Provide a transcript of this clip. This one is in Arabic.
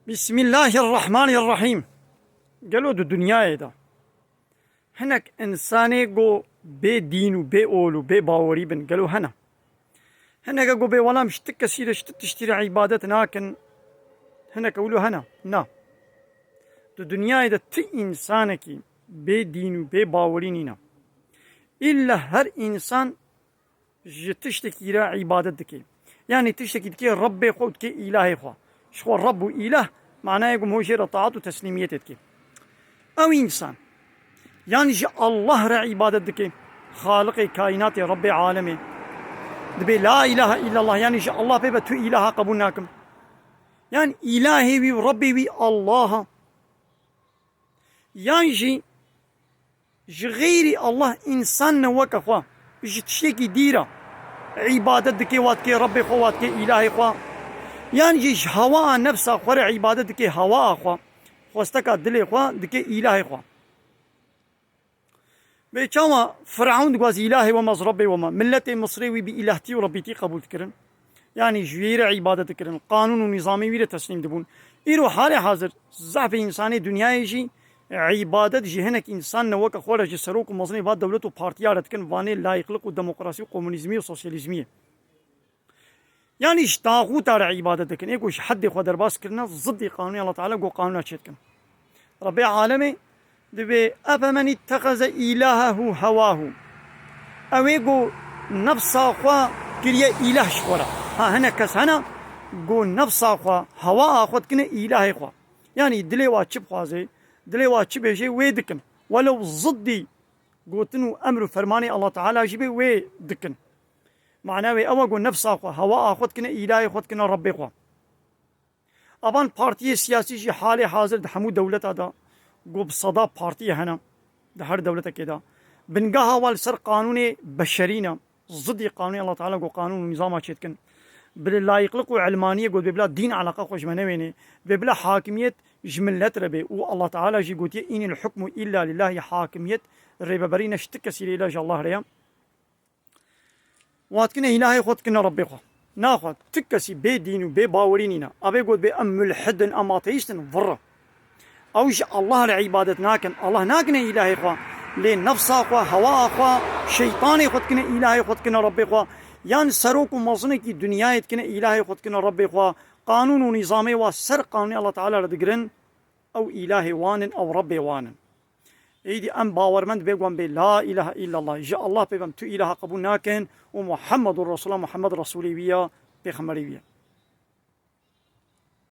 بسم الله الرحمن الرحيم. قالوا دو دنيا دا هناك انساني جو بي دين وبي اول وبي باوري بن قالوا هنا جو بي ولا مش تكسير تشتري عبادة ناكن هنا قولوا نا دو دنيا دا تي انسانك بي دين وبي باوري نينا الا هر انسان تشتكي را عبادة دكي يعني تشتكي دكي ربي خو دكي الهي خو شو الرب وإله معناه يقوم هو شيء طاعات وتسليميتك أو إنسان يعني الله را عبادة دكي خالق كائنات رب عالمي دبي لا إله إلا الله يعني الله بيبا تو إله قبولناكم يعني إلهي وي ربي وي الله يعني غيري الله إنسان نوك أخوة تشتكي ديرة عبادة دكي واتكي ربي خو واتكي إلهي خو يعني جيش هوا نفسه خور عبادة دكي هوا أخوة خوستكا دلي أخوة دكي إلهي أخوة بيشاما فرعون دقواز إلهي وما ربي وما ملتي مصري بإلهتي وربيتي قبول تكرن يعني جوير عبادة تكرن قانون ونظامي وير تسليم دبون إيرو حالي حاضر زعف إنساني دنياي جي عبادة جي هناك إنسان نوك خورج سروك ومظني بعد دولته بارتيارة تكن واني لا يخلق وديمقراطي وكومونيزمي وسوسياليزمي يعني ايش طاغوت على عبادتك ايش حد خو درباس كرنا ضد قانون الله تعالى جو قانون شتكن ربي عالمي دبي افمن اتخذ الهه هواه او يقول نفس اخوا كريا اله شورا هنا كس هنا جو نفس اخوا هوا اخوت كن اله اخوا يعني دلي واتشب خوازي دلي واتشب شيء ويدكن ولو ضدي قوتنو امر فرماني الله تعالى جيبي ويدكن معناه أوجو نفس أخو هوا أخذ كنا إلهي أخذ كنا ربي أخو أبان بارتي سياسي جي حالي حاضر ده همو دولة هذا جو بصدا بارتي هنا ده هر دولة كده بنجاها والسر قانون بشرينا ضد قانون الله تعالى جو قانون ونظام أشيتكن بلا يقلقوا علمانية جو ببلا دين علاقة خوش منوينه ببلا حاكمية جملت ربي والله تعالى جي قوتي إن الحكم إلا لله حاكمية ربي برينا اشتكسي لله الله ريا واتكنا إلهي خود كنا ربي خو ناخد تكسي بي دين وبي باورينينا أبي قد بي أم ملحد أم أتيستن فرة أوش الله لعبادة ناكن الله ناكن إلهي خو لين نفس خو هوا خو شيطاني خود كنا إلهي خود كنا ربي خو يعني سروك ومصنك دنيا كنا إلهي خود كنا ربي خو قانون ونظامي وسر قانون الله تعالى ردقرن أو إلهي وانن أو ربي وانن ايدي ام باورمند بيقوم بي لا اله الا الله جاء الله بيبم تو اله قبول ناكن ومحمد رسول الله محمد رسولي بيا بيخمري بيا